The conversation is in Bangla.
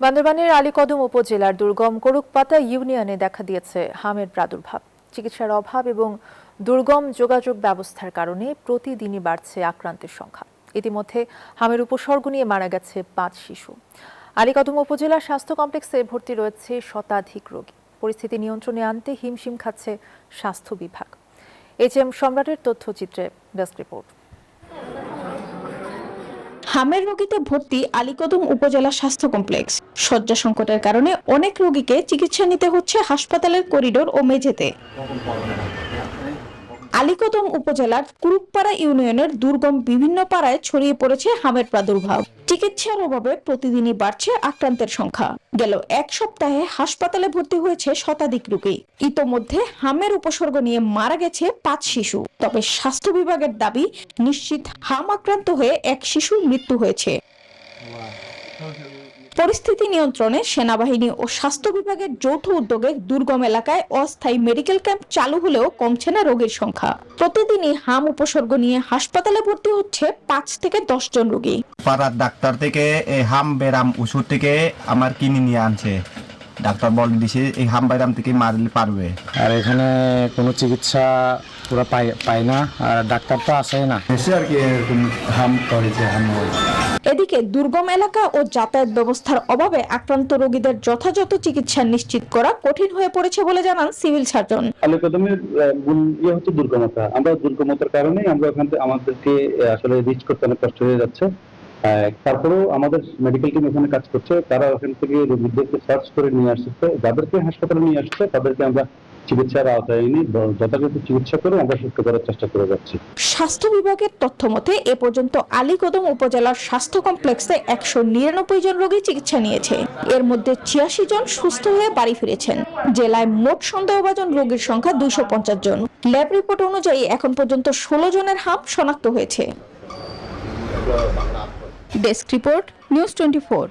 বান্দরবানের আলীকদম উপজেলার দুর্গম করুকপাতা ইউনিয়নে দেখা দিয়েছে হামের প্রাদুর্ভাব। চিকিৎসার অভাব এবং দুর্গম যোগাযোগ ব্যবস্থার কারণে প্রতিদিনই বাড়ছে আক্রান্তের সংখ্যা। ইতিমধ্যে হামের উপসর্গ নিয়ে মারা গেছে 5 শিশু। আলীকদম উপজেলা স্বাস্থ্য কমপ্লেক্সে ভর্তি রয়েছে শতাধিক রোগী। পরিস্থিতি নিয়ন্ত্রণে আনতে হিমশিম খাচ্ছে স্বাস্থ্য বিভাগ। HM সম্রাটের তথ্যচিত্রে ডেস্ক রিপোর্ট। হামের রোগীতে ভর্তি আলীকদম উপজেলা স্বাস্থ্য কমপ্লেক্স। শয্যা সংকটের কারণে অনেক রোগীকে চিকিৎসা নিতে হচ্ছে হাসপাতালের করিডোর ও মেঝেতে। আলীকদম উপজেলার কুরুকপাড়া ইউনিয়নের দুর্গম বিভিন্ন পাড়ায় ছড়িয়ে পড়েছে হামের প্রাদুর্ভাব। চিকিৎসার অভাবে প্রতিদিনই বাড়ছে আক্রান্তের সংখ্যা। গেল এক সপ্তাহে হাসপাতালে ভর্তি হয়েছে শতাধিক রোগী। ইতোমধ্যে হামের উপসর্গ নিয়ে মারা গেছে 5 শিশু। তবে স্বাস্থ্য বিভাগের দাবি, নিশ্চিত হাম আক্রান্ত হয়ে এক শিশুর মৃত্যু হয়েছে। পরিস্থিতি নিয়ন্ত্রণে সেনাবাহিনী ও স্বাস্থ্য বিভাগের যৌথ উদ্যোগে দুর্গম এলাকায় অস্থায়ী মেডিকেল ক্যাম্প চালু হলেও কমছে না রোগীর সংখ্যা। প্রতিদিনই হাম উপসর্গ নিয়ে হাসপাতালে ভর্তি হচ্ছে 5 থেকে 10 জন রোগী। পাড়ার ডাক্তার থেকে এই হাম বেরাম ওষুধ থেকে আমার কিনে নিয়ে আনছে। ডাক্তার বলে দিছে এই হাম বেরাম থেকে মারলে পারবে। আর এখানে কোনো চিকিৎসা পুরো পাই না, আর ডাক্তার তো আসেই না। এসে আর কি হাম করেছে হাম। এদিকে দুর্গম এলাকা ও যাতায়াত ব্যবস্থার অভাবে আক্রান্ত রোগীদের যথাযথ চিকিৎসা নিশ্চিত করা কঠিন হয়ে পড়েছে বলে জানান সিভিল সার্জন। আলীকদমের মূল হচ্ছে দুর্গমতা। আমরা দুর্গমতার কারণে আমরা ওখান থেকে আমাদেরকে আসলে রিচ করতে অনেক কষ্ট হয়ে যাচ্ছে। তারপরেও আমাদের মেডিকেল টিম এখানে কাজ করছে। তারা ওখান থেকে রোগীদেরকে সার্চ করে নিয়ে আসছে। যাদেরকে হাসপাতালে নিয়ে আসছে তাদেরকে আমরা চিকিৎসার আওতায় এনে যথাযথ চিকিৎসা করে আমরা সুস্থ করার চেষ্টা করে যাচ্ছি। স্বাস্থ্য বিভাগের তথ্য মতে এ পর্যন্ত আলীকদম উপজেলার স্বাস্থ্য কমপ্লেক্সে 199 জন রোগী চিকিৎসা নিয়েছে। এর মধ্যে 86 জন সুস্থ হয়ে বাড়ি ফিরেছেন। জেলায় মোট সন্দেহভাজন রোগীর সংখ্যা 250 জন। ল্যাব রিপোর্ট অনুযায়ী এখন পর্যন্ত 16 জনের হাম শনাক্ত হয়েছে। Desk report, news 24।